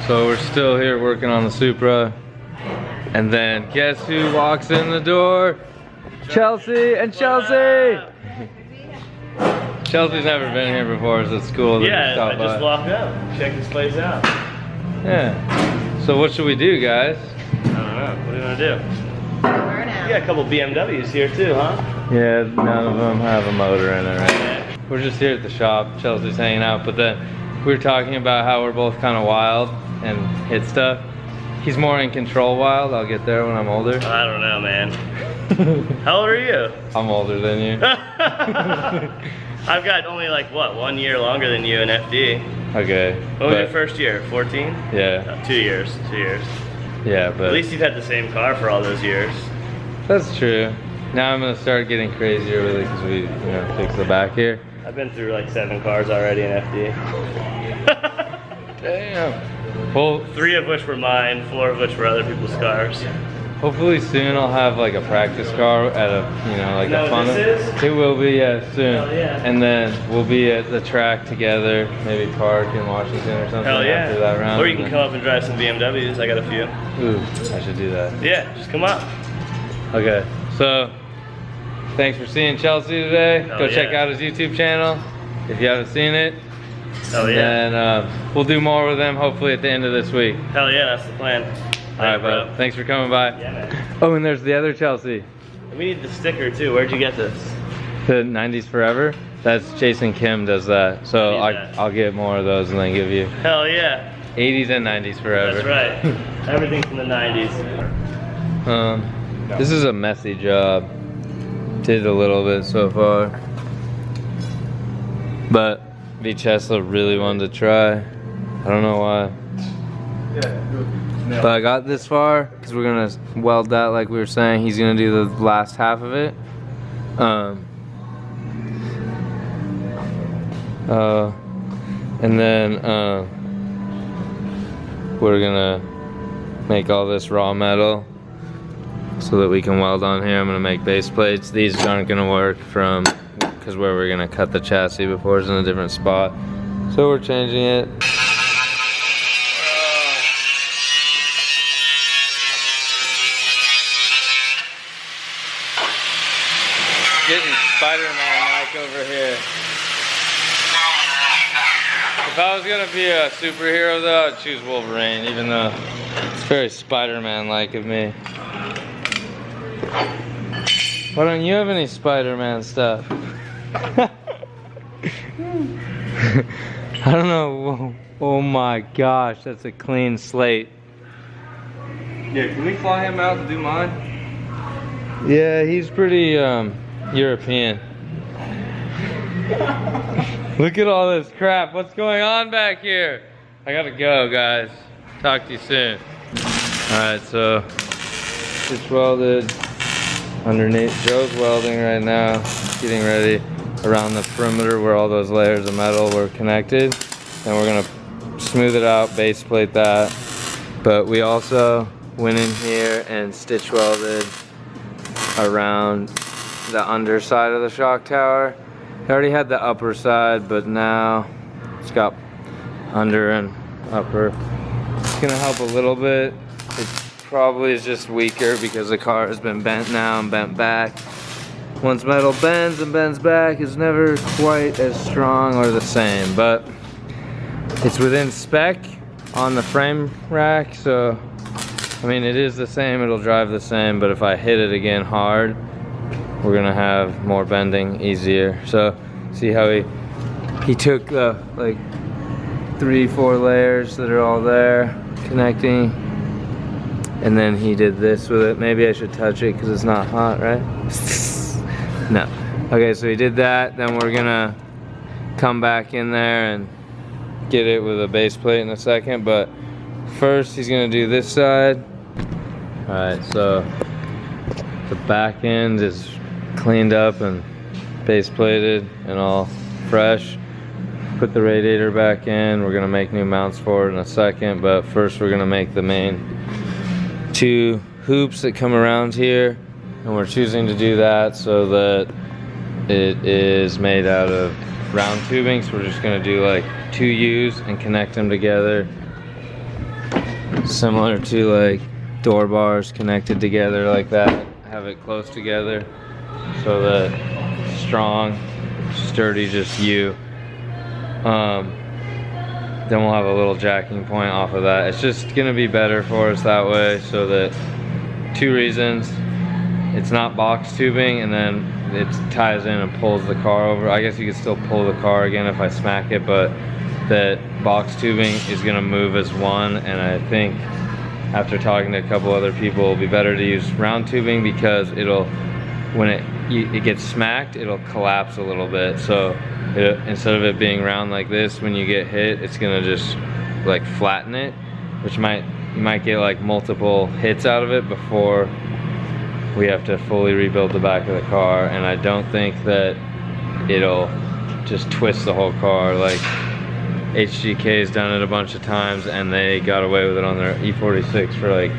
So we're still here working on the Supra. And then guess who walks in the door? Chelsea and Chelsea! Chelsea's never been here before, so it's cool that you stopped by. I just walked up, check this place out. Yeah. So what should we do, guys? I don't know. What do you want to do? You got a couple BMWs here too, huh? Yeah, none of them have a motor in it, right? We're just here at the shop. Chelsea's hanging out, but then we were talking about how we're both kind of wild and hit stuff. He's more in control wild. I'll get there when I'm older. I don't know, man. How old are you? I'm older than you. I've got only like, what, 1 year longer than you in FD. Okay. What was your first year? 14? Yeah. 2 years. 2 years. Yeah, but at least you've had the same car for all those years. That's true. Now I'm gonna start getting crazier with it because we, you know, fix the back here. I've been through like 7 cars already in FD. Damn. Well, 3 of which were mine, 4 of which were other people's cars. Hopefully soon I'll have like a practice car at a, you know, like a fun. It will be, yeah, soon. Hell yeah. And then we'll be at the track together, maybe park in Washington or something. Hell yeah. After that round. Or you can come up and drive some BMWs. I got a few. Ooh, I should do that. Yeah, just come up. Okay, so thanks for seeing Chelsea today. Hell Go yeah. check out his YouTube channel if you haven't seen it. Hell yeah. And we'll do more with them hopefully at the end of this week. Hell yeah, that's the plan. All right, bud. Thanks for coming by. Yeah, man. Oh, and there's the other Chelsea. We need the sticker too. Where'd you get this? The 90s Forever. That's Jason Kim does that. So that. I'll get more of those and then give you Hell yeah. 80s and 90s Forever. That's right. Everything from the 90s. This is a messy job. Did a little bit so far. But Vichesla really wanted to try. I don't know why. But I got this far because we're gonna weld that like we were saying. He's gonna do the last half of it. And then we're gonna make all this raw metal so that we can weld on here. I'm gonna make base plates. These aren't gonna work from because where we're gonna cut the chassis before is in a different spot. So we're changing it. Getting Spider-Man-like over here. If I was gonna be a superhero though, I'd choose Wolverine, even though it's very Spider-Man-like of me. Why don't you have any Spider-Man stuff? I don't know. Oh my gosh, that's a clean slate. Yeah, can we fly him out and do mine? Yeah, he's pretty European. Look at all this crap. What's going on back here? I gotta go, guys. Talk to you soon. Alright, so it's welded underneath. Joe's welding right now, getting ready around the perimeter where all those layers of metal were connected. And we're gonna smooth it out, base plate that. But we also went in here and stitch welded around the underside of the shock tower. It already had the upper side, but now it's got under and upper. It's gonna help a little bit. It probably is just weaker because the car has been bent now and bent back. Once metal bends and bends back, it's never quite as strong or the same, but it's within spec on the frame rack, so I mean it is the same, it'll drive the same, but if I hit it again hard, we're gonna have more bending, easier. So see how he took the like 3-4 layers that are all there connecting, and then he did this with it. Maybe I should touch it because it's not hot, right? No. Okay, so he did that. Then we're gonna come back in there and get it with a base plate in a second, but first he's gonna do this side. All right, so the back end is cleaned up and base plated and all fresh. Put the radiator back in. We're gonna make new mounts for it in a second, but first we're gonna make the main 2 hoops that come around here, and we're choosing to do that so that it is made out of round tubing. So we're just gonna do like 2 U's and connect them together similar to like door bars connected together like that. Have it close together so that it's strong, sturdy, just you. Then we'll have a little jacking point off of that. It's just gonna be better for us that way, so that 2 reasons. It's not box tubing, and then it ties in and pulls the car over. I guess you could still pull the car again if I smack it, but that box tubing is gonna move as one, and I think after talking to a couple other people, it'll be better to use round tubing because it'll, when it gets smacked, it'll collapse a little bit. So instead of it being round like this, when you get hit, it's gonna just like flatten it, which you might get like multiple hits out of it before we have to fully rebuild the back of the car. And I don't think that it'll just twist the whole car. Like HGK's done it a bunch of times and they got away with it on their E46 for like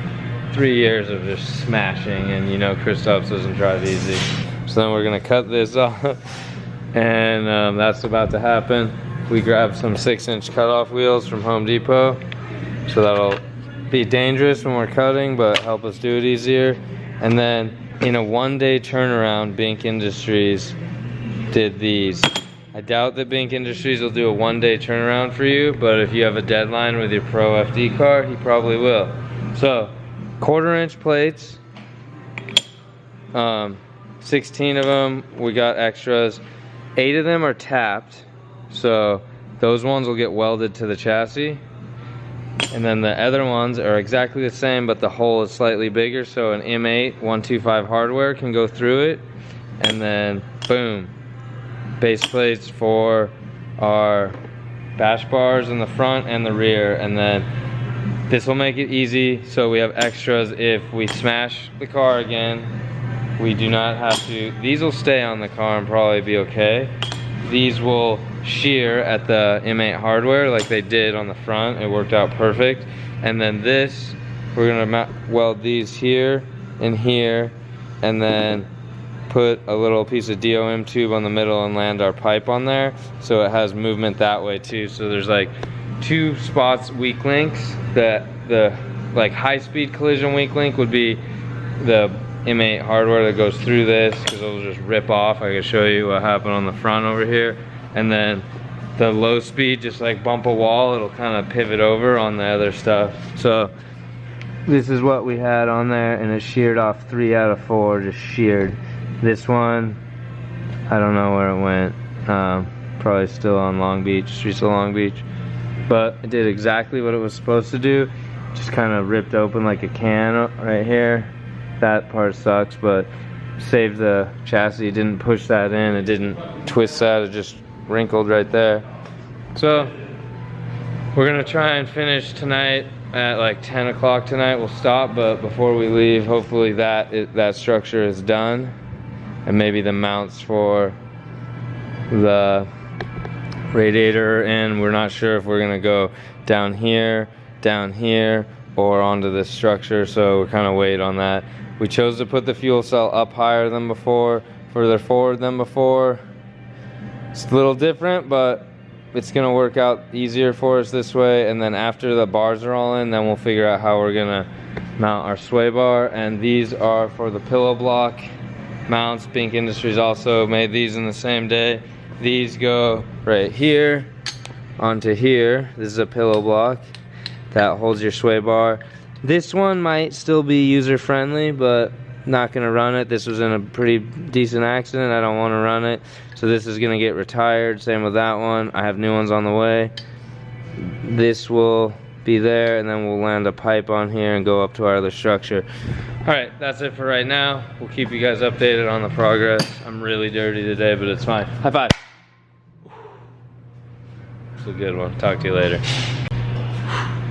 3 years of just smashing, and you know Kristaps doesn't drive easy. So then we're gonna cut this off, and that's about to happen. We grabbed some 6-inch cutoff wheels from Home Depot, so that'll be dangerous when we're cutting, but help us do it easier. And then in a 1-day turnaround, Bink Industries did these. I doubt that Bink Industries will do a 1-day turnaround for you, but if you have a deadline with your Pro FD car, he probably will. So 1/4-inch plates, 16 of them. We got extras. 8 of them are tapped, so those ones will get welded to the chassis. And then the other ones are exactly the same, but the hole is slightly bigger, so an M8 125 hardware can go through it. And then boom, base plates for our bash bars in the front and the rear. And then this will make it easy, so we have extras if we smash the car again. We do not have to, these will stay on the car and probably be okay. These will shear at the M8 hardware like they did on the front. It worked out perfect. And then this, we're gonna weld these here and here, and then put a little piece of DOM tube on the middle and land our pipe on there, so it has movement that way too. So there's like 2 spots, weak links. That the like high-speed collision weak link would be the M8 hardware that goes through this, because it'll just rip off. I can show you what happened on the front over here. And then the low speed, just like bump a wall, it'll kind of pivot over on the other stuff. So this is what we had on there, and it sheared off 3 out of 4, just sheared. This one, I don't know where it went. Probably still on Long Beach, streets of Long Beach. But it did exactly what it was supposed to do. Just kind of ripped open like a can right here. That part sucks, but saved the chassis. It didn't push that in, it didn't twist that, it just wrinkled right there. So we're gonna try and finish tonight at like 10 o'clock tonight. We'll stop, but before we leave, hopefully that structure is done, and maybe the mounts for the radiator. And we're not sure if we're gonna go down here, or onto this structure, so we're kind of wait on that. We chose to put the fuel cell up higher than before, further forward than before. It's a little different, but it's gonna work out easier for us this way. And then after the bars are all in, then we'll figure out how we're gonna mount our sway bar. And these are for the pillow block mounts. Bink Industries also made these in the same day. These go right here onto here. This is a pillow block that holds your sway bar. This one might still be user friendly, but not gonna run it. This was in a pretty decent accident. I don't wanna run it. So this is gonna get retired. Same with that one. I have new ones on the way. This will be there, and then we'll land a pipe on here and go up to our other structure. All right, that's it for right now. We'll keep you guys updated on the progress. I'm really dirty today, but it's fine. High five. It's a good one. Talk to you later.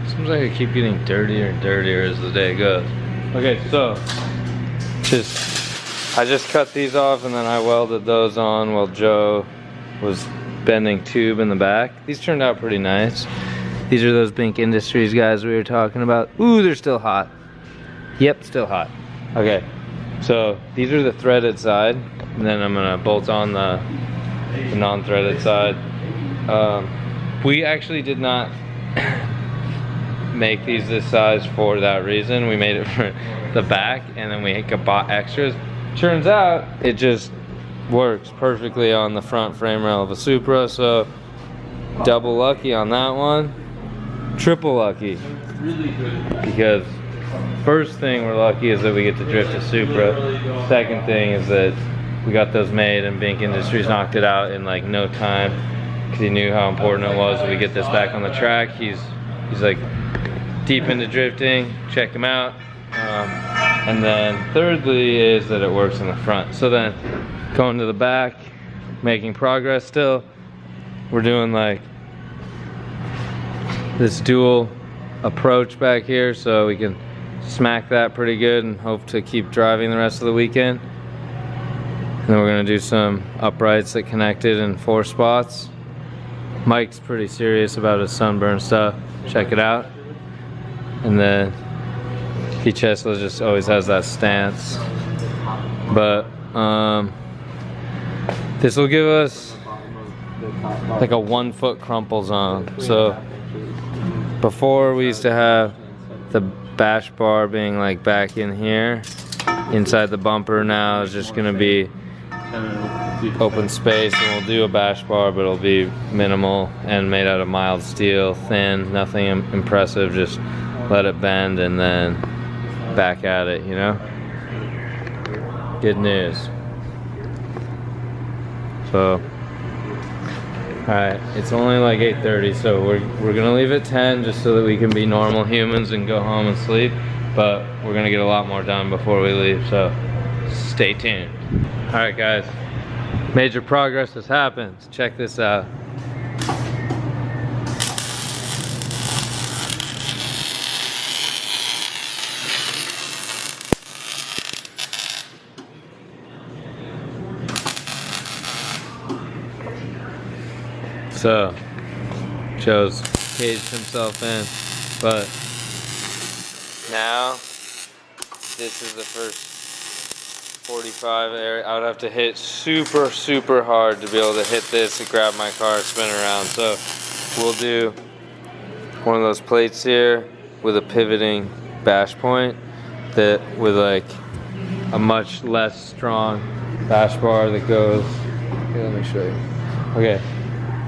Seems like I keep getting dirtier and dirtier as the day goes. Okay, so I just cut these off, and then I welded those on while Joe was bending tube in the back. These turned out pretty nice. These are those Bink Industries guys we were talking about. Ooh, they're still hot. Yep, still hot. Okay, so these are the threaded side, and then I'm gonna bolt on the non-threaded side. We actually did not make these this size for that reason. We made it for the back, and then we bought extras. Turns out it just works perfectly on the front frame rail of a Supra, so double lucky on that one. Triple lucky. Because first thing we're lucky is that we get to drift a Supra. Second thing is that we got those made and Bink Industries knocked it out in like no time, because he knew how important it was that we get this back on the track. He's like deep into drifting, check him out. And then thirdly is that it works in the front. So then going to the back, making progress still. We're doing like this dual approach back here, so we can smack that pretty good and hope to keep driving the rest of the weekend. And then we're gonna do some uprights that connected in 4 spots. Mike's pretty serious about his sunburn stuff. Check it out. And then Chesla just always has that stance. But this will give us like a 1 foot crumple zone. So before we used to have the bash bar being like back in here inside the bumper. Now it's just gonna be open space, and we'll do a bash bar, but it'll be minimal and made out of mild steel, thin, nothing impressive. Just let it bend and then back at it, you know? Good news. So, alright, it's only like 8:30, so we're gonna leave at 10 just so that we can be normal humans and go home and sleep, but we're gonna get a lot more done before we leave, so stay tuned. Alright guys, major progress has happened. Check this out. So, Joe's caged himself in, but now this is the first 45 area. I would have to hit super hard to be able to hit this and grab my car and spin around. So we'll do one of those plates here with a pivoting bash point that with like a much less strong bash bar that goes, okay, let me show you. Okay.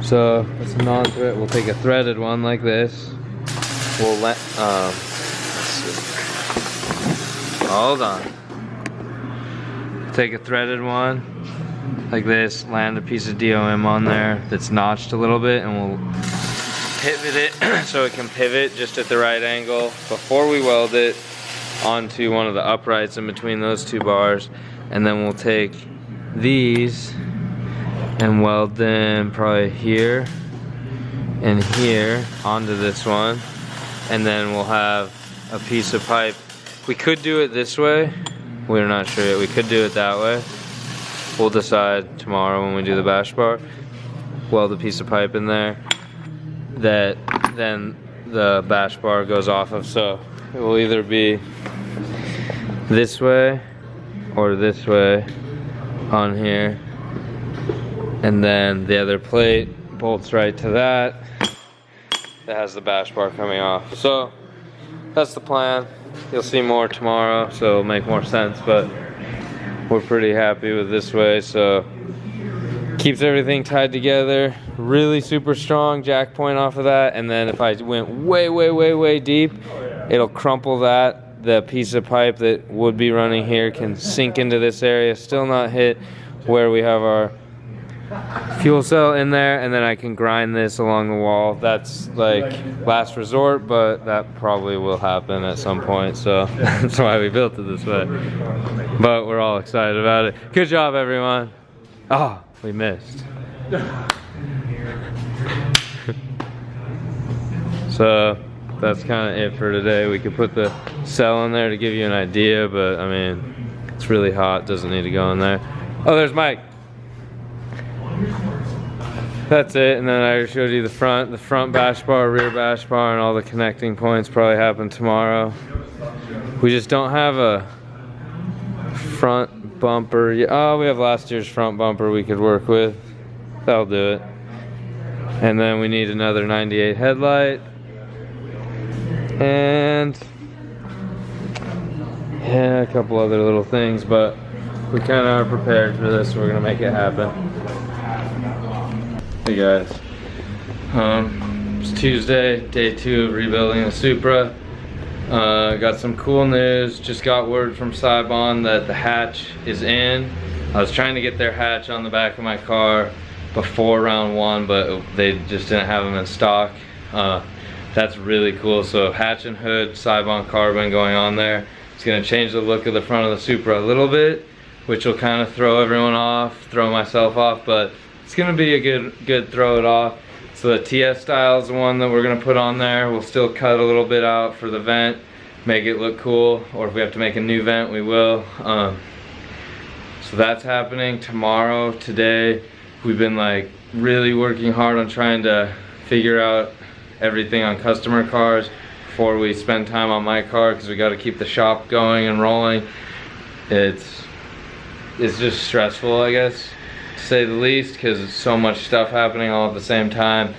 So it's a non-thread. We'll take a threaded one like this. We'll let's see. Hold on. Take a threaded one like this. Land a piece of DOM on there that's notched a little bit, and we'll pivot it so it can pivot just at the right angle before we weld it onto one of the uprights in between those 2 bars, and then we'll take these and weld them probably here and here onto this one, and then we'll have a piece of pipe. We could do it this way, we're not sure yet. We could do it that way. We'll decide tomorrow when we do the bash bar. Weld a piece of pipe in there that then the bash bar goes off of, so it will either be this way or this way on here. And then the other plate bolts right to that has the bash bar coming off. So that's the plan. You'll see more tomorrow, so it'll make more sense, but we're pretty happy with this way. So keeps everything tied together, really super strong jack point off of that. And then if I went way deep, it'll crumple that. The piece of pipe that would be running here can sink into this area, still not hit where we have our fuel cell in there, and then I can grind this along the wall. That's like last resort, but that probably will happen at some point, so that's why we built it this way. But we're all excited about it. Good job, everyone. Oh, we missed. So that's kind of it for today. We could put the cell in there to give you an idea, but I mean, it's really hot, doesn't need to go in there. Oh, there's Mike. That's it, and then I already showed you the front bash bar, rear bash bar, and all the connecting points probably happen tomorrow. We just don't have a front bumper. Oh, we have last year's front bumper we could work with. That'll do it. And then we need another 98 headlight. and yeah, a couple other little things, but we kind of are prepared for this, so we're gonna make it happen. Hey guys, it's Tuesday, day 2 of rebuilding the Supra. Got some cool news. Just got word from Saibon that the hatch is in. I was trying to get their hatch on the back of my car before round 1, but they just didn't have them in stock. That's really cool. So hatch and hood, Saibon carbon going on there. It's gonna change the look of the front of the Supra a little bit, which will kind of throw everyone off, throw myself off, but it's gonna be a good throw it off. So the TS style is the one that we're gonna put on there. We'll still cut a little bit out for the vent, make it look cool, or if we have to make a new vent, we will. So that's happening tomorrow. Today, we've been like really working hard on trying to figure out everything on customer cars before we spend time on my car, because we got to keep the shop going and rolling. It's just stressful, I guess, to say the least, because it's so much stuff happening all at the same time.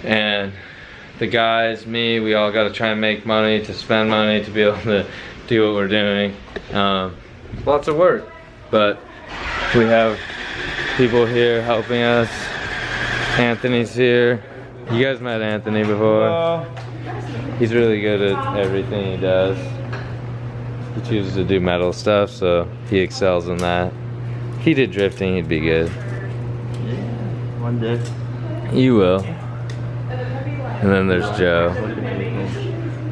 And the guys, me, we all got to try and make money, to spend money, to be able to do what we're doing. Lots of work, but we have people here helping us. Anthony's here. You guys met Anthony before. He's really good at everything he does. He chooses to do metal stuff, so he excels in that. If he did drifting, he'd be good. Yeah, one day. You will. And then there's Joe.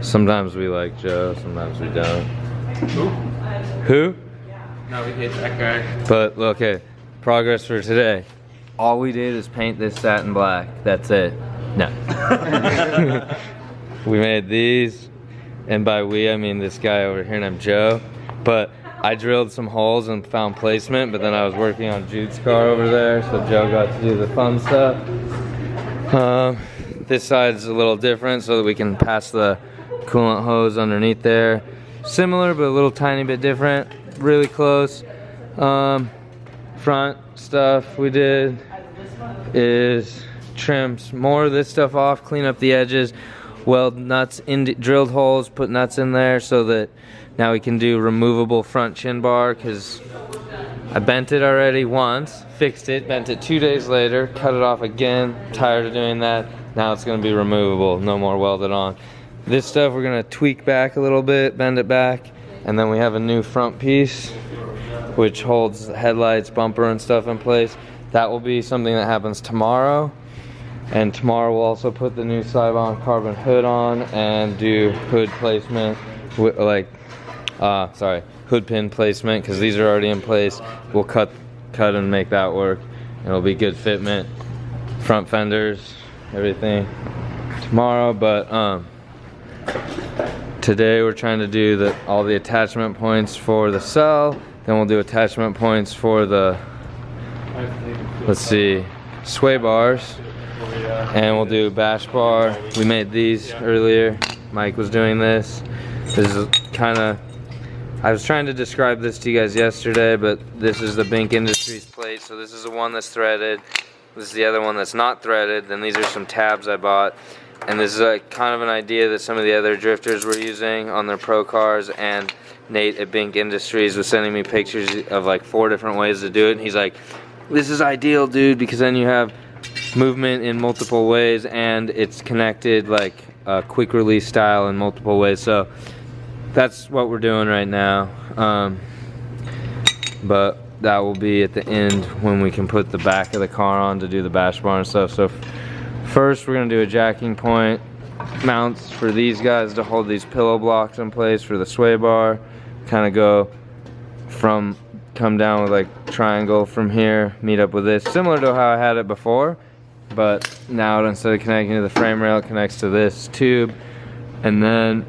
Sometimes we like Joe, sometimes we don't. Who? No, we hate that guy. But okay, progress for today. All we did is paint this satin black. That's it. No. We made these, and by we I mean this guy over here named Joe. But I drilled some holes and found placement, but then I was working on Jude's car over there, so Joe got to do the fun stuff. This side's a little different so that we can pass the coolant hose underneath there. Similar, but a little tiny bit different. Really close. Front stuff we did is trim more of this stuff off, clean up the edges, weld nuts in, drilled holes, put nuts in there so that now we can do removable front chin bar, because I bent it already once, fixed it, bent it 2 days later, cut it off again, tired of doing that. Now it's going to be removable, no more welded on. This stuff we're going to tweak back a little bit, bend it back, and then we have a new front piece which holds headlights, bumper and stuff in place. That will be something that happens tomorrow. And tomorrow we'll also put the new Saibon carbon hood on and do hood placement, hood pin placement, because these are already in place. We'll cut and make that work. It'll be good fitment, front fenders, everything tomorrow. But today we're trying to do all the attachment points for the cell. Then we'll do attachment points for the, let's see, sway bars. And we'll do bash bar. We made these earlier. Mike was doing this. This is kind of, I was trying to describe this to you guys yesterday, but this is the Bink Industries plate. So this is the one that's threaded. This is the other one that's not threaded. Then these are some tabs I bought. And this is kind of an idea that some of the other drifters were using on their pro cars, and Nate at Bink Industries was sending me pictures of like 4 different ways to do it. And he's like, this is ideal, dude, because then you have movement in multiple ways and it's connected like a quick release style in multiple ways. So that's what we're doing right now. But that will be at the end when we can put the back of the car on to do the bash bar and stuff. So first we're gonna do a jacking point mounts for these guys to hold these pillow blocks in place for the sway bar. Kind of go from, come down with like triangle from here, meet up with this, similar to how I had it before, but now instead of connecting to the frame rail, it connects to this tube, and then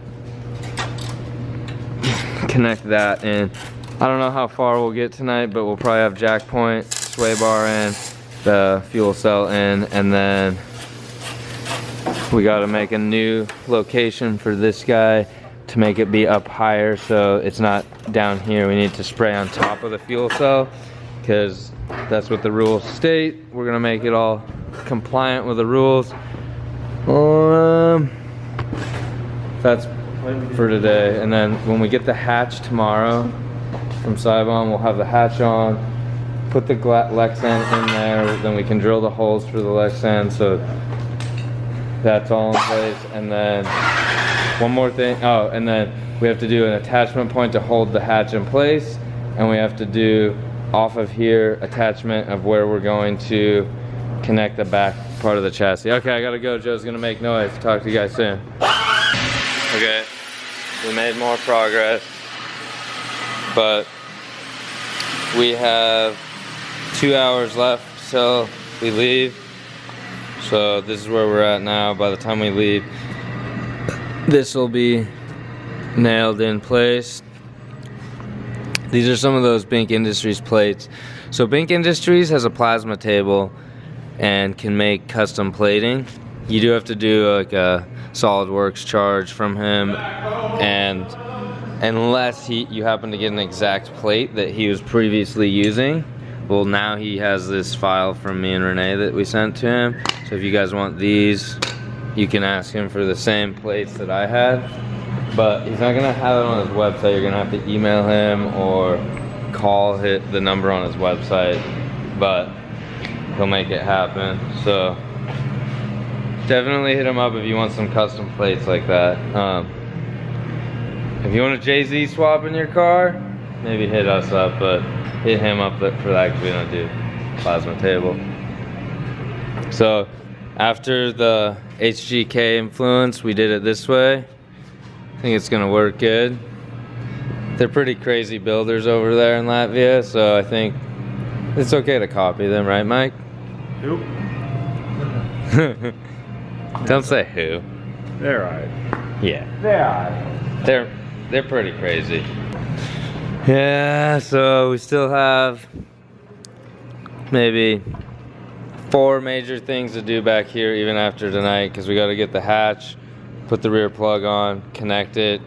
connect that in. I don't know how far we'll get tonight, but we'll probably have jack point, sway bar in, the fuel cell in, and then we got to make a new location for this guy to make it be up higher so it's not down here. We need to spray on top of the fuel cell because that's what the rules state. We're gonna make it all compliant with the rules. That's for today. And then when we get the hatch tomorrow from Saibon, we'll have the hatch on, put the Lexan in there, then we can drill the holes for the Lexan, so that's all in place. And then one more thing, oh, and then we have to do an attachment point to hold the hatch in place, and we have to do off of here attachment of where we're going to connect the back part of the chassis. Okay, I gotta go. Joe's gonna make noise. Talk to you guys soon. Okay, we made more progress, but we have 2 hours left till we leave. So this is where we're at now. By the time we leave, this will be nailed in place. These are some of those Bink Industries plates. So Bink Industries has a plasma table and can make custom plating. You do have to do like a SolidWorks charge from him, and unless you happen to get an exact plate that he was previously using. Well, now he has this file from me and Renee that we sent to him. So if you guys want these, you can ask him for the same plates that I had. But he's not gonna have it on his website. You're gonna have to email him or call the number on his website. But he'll make it happen. So definitely hit him up if you want some custom plates like that. If you want a Jay-Z swap in your car, maybe hit us up, but hit him up for that because we don't do plasma table. So after the HGK influence, we did it this way. I think it's gonna work good. They're pretty crazy builders over there in Latvia, so I think it's okay to copy them, right, Mike? Who? Don't say who. They're alright. Yeah. They're alright. They're pretty crazy. Yeah, so we still have maybe 4 major things to do back here even after tonight, because we got to get the hatch, put the rear plug on, connect it.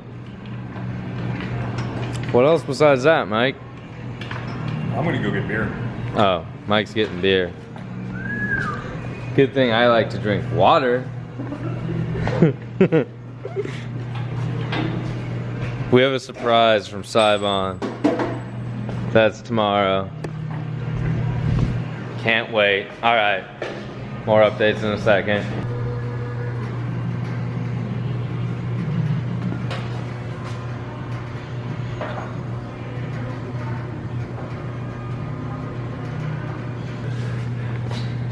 What else besides that, Mike? I'm gonna go get beer. Oh, Mike's getting beer. Good thing I like to drink water. We have a surprise from Saibon. That's tomorrow. Can't wait. All right, more updates in a second.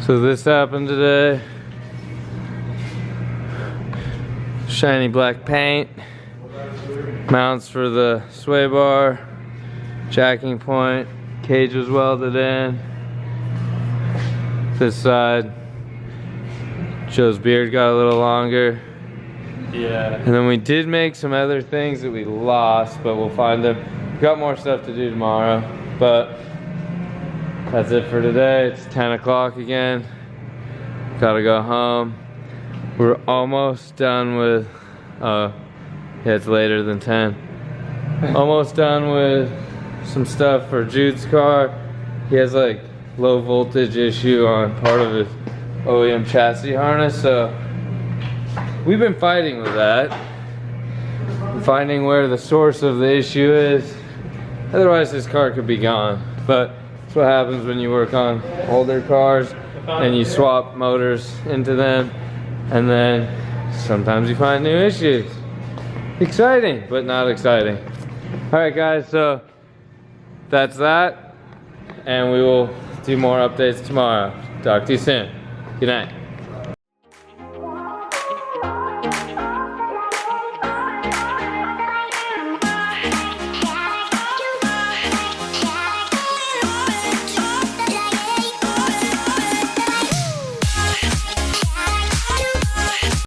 So this happened today. Shiny black paint. Mounts for the sway bar. Jacking point. Cage was welded in. This side, Joe's beard got a little longer. Yeah. And then we did make some other things that we lost, but we'll find them. We've got more stuff to do tomorrow, but that's it for today. It's 10 o'clock again. Gotta go home. We're almost done with, yeah, it's later than 10. Almost done with some stuff for Jude's car. He has like low voltage issue on part of his OEM chassis harness, so we've been fighting with that, finding where the source of the issue is. Otherwise this car could be gone, but that's what happens when you work on older cars and you swap motors into them, and then sometimes you find new issues. Exciting, but not exciting. All right guys, so that's that, and we will do more updates tomorrow. Talk to you soon. Good night.